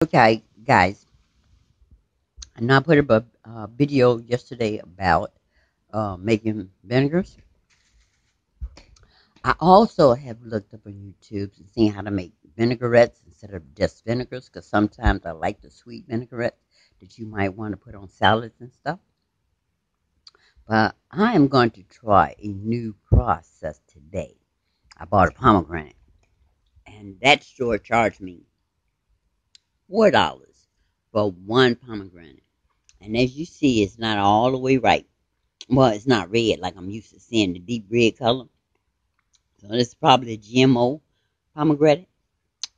Okay, guys, and I put up a video yesterday about making vinegars. I also have looked up on YouTube and seen how to make vinaigrettes instead of just vinegars, because sometimes I like the sweet vinaigrette that you might want to put on salads and stuff. But I am going to try a new process today. I bought a pomegranate, and that store charged me $4 for one pomegranate. And as you see, it's not all the way right. Well, it's not red like I'm used to seeing the deep red color. So this is probably a GMO pomegranate.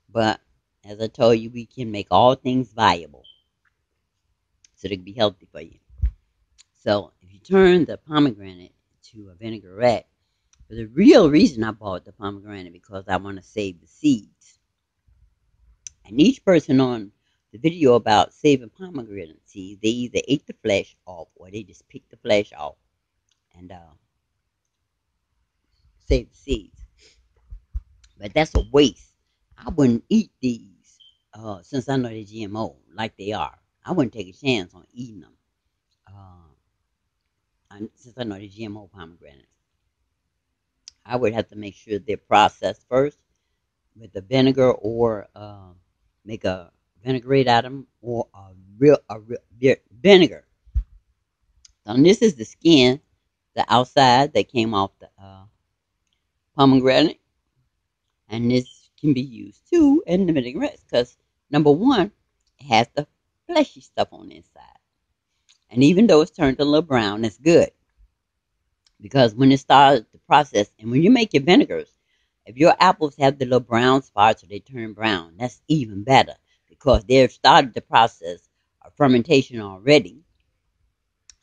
But as I told you, we can make all things viable so they can be healthy for you. So if you turn the pomegranate to a vinaigrette, the real reason I bought the pomegranate because I want to save the seeds. And each person on the video about saving pomegranate seeds, they either ate the flesh off or they just picked the flesh off and saved the seeds. But that's a waste. I wouldn't eat these since I know they're GMO like they are. I wouldn't take a chance on eating them since I know they're GMO pomegranates. I would have to make sure they're processed first with the vinegar or make a vinaigrette out of them or a real vinegar. So this is the skin, the outside that came off the pomegranate, and this can be used too in the vinaigrettes because number one, it has the fleshy stuff on the inside. And even though it's turned a little brown, it's good. Because when it starts the process, and when you make your vinegars, if your apples have the little brown spots or they turn brown, that's even better. Because they've started the process of fermentation already.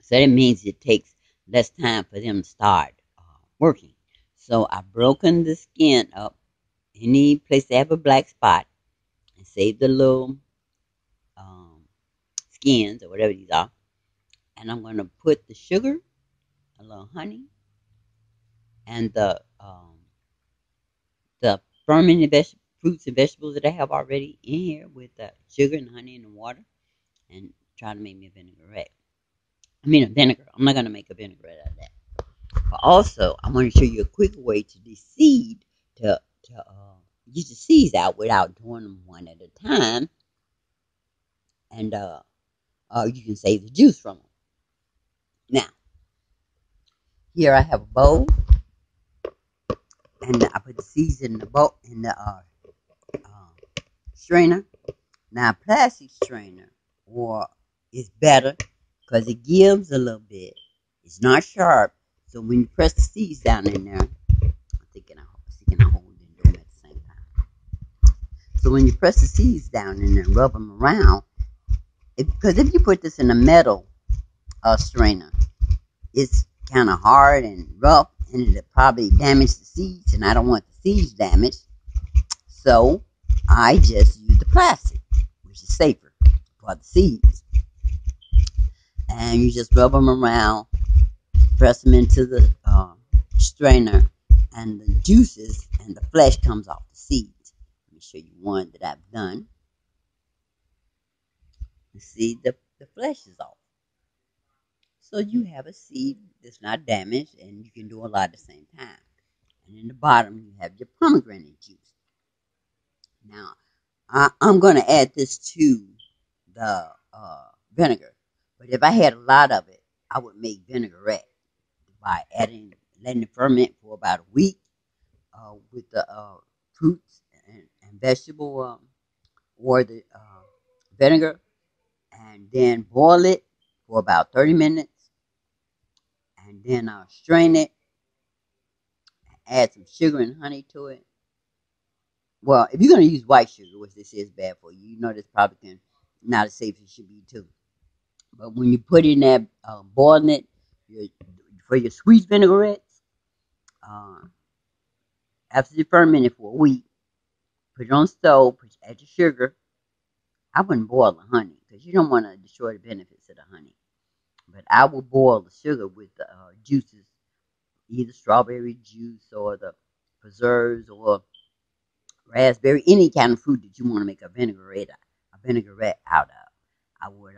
So that means it takes less time for them to start working. So I've broken the skin up. Any place they have a black spot, and save the little um, skins or whatever these are. And I'm going to put the sugar, a little honey, and the fermented fruits and vegetables that I have already in here with the sugar and honey and the water, and try to make me a vinaigrette. I mean a vinegar. I'm not going to make a vinaigrette out of that. But also, I want to show you a quick way to deseed to get the seeds out without doing them one at a time, and you can save the juice from them. Now, here I have a bowl, and I put the seeds in the bowl in the strainer. Now, a plastic strainer or is better because it gives a little bit. It's not sharp, so when you press the seeds down in there, I'm thinking I hold it and do them at the same time. So when you press the seeds down in there and rub them around, because if you put this in a metal strainer, it's kind of hard and rough, and it'll probably damage the seeds, and I don't want the seeds damaged. So I just use the plastic, which is safer for the seeds. And you just rub them around, press them into the strainer, and the juices and the flesh comes off the seeds. Let me show you one that I've done. You see, the flesh is off. So you have a seed that's not damaged, and you can do a lot at the same time. And in the bottom, you have your pomegranate juice. Now, I'm going to add this to the vinegar. But if I had a lot of it, I would make vinaigrette by letting it ferment for about a week with the fruits and vegetable or the vinegar, and then boil it for about 30 minutes, and then strain it, add some sugar and honey to it. Well, if you're going to use white sugar, which this is bad for you, you know this probably not as safe as it should be too. But when you put in that boiling it for your sweet vinaigrettes, after you ferment it for a week, put it on the stove, add your sugar. I wouldn't boil the honey because you don't want to destroy the benefits of the honey. But I will boil the sugar with the juices, either strawberry juice or the preserves or raspberry, any kind of fruit that you want to make a vinaigrette vinaigrette out of. I would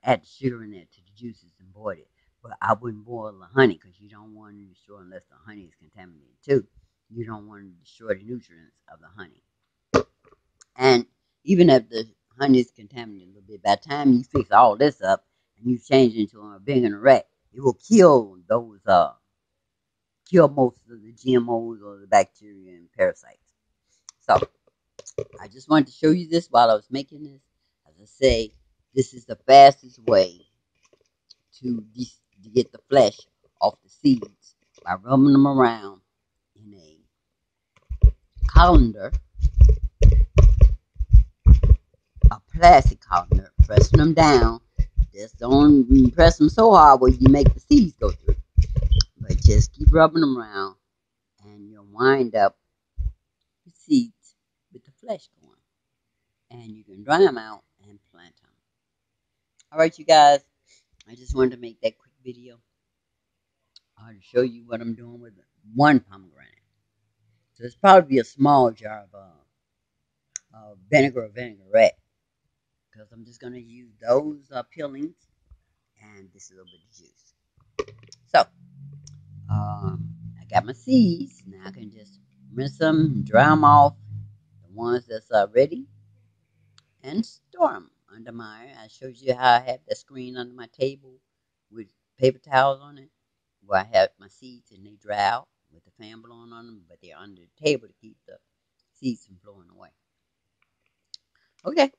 add the sugar in there to the juices and boil it. But I wouldn't boil the honey because you don't want to destroy unless the honey is contaminated too. You don't want to destroy the nutrients of the honey. And even if the honey is contaminated a little bit, by the time you fix all this up and you change it into a vinaigrette, it will kill those kill most of the GMOs or the bacteria and parasites. So I just wanted to show you this while I was making this. As I say, this is the fastest way to get the flesh off the seeds by rubbing them around in a colander, a plastic colander, pressing them down. Just don't press them so hard where you make the seeds go through. But just keep rubbing them around and you'll wind up the seeds with the flesh going. And you can dry them out and plant them. Alright, you guys, I just wanted to make that quick video to show you what I'm doing with one pomegranate. So it's probably a small jar of vinegar or vinaigrette because I'm just going to use those peelings and this little bit of juice. So I got my seeds. Now I can just rinse them, dry them off, the ones that's ready, and store them under my. I showed you how I have the screen under my table with paper towels on it, where I have my seeds and they dry out with the fan blowing on them, but they're under the table to keep the seeds from blowing away. Okay,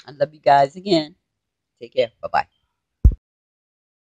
I love you guys again. Take care. Bye bye.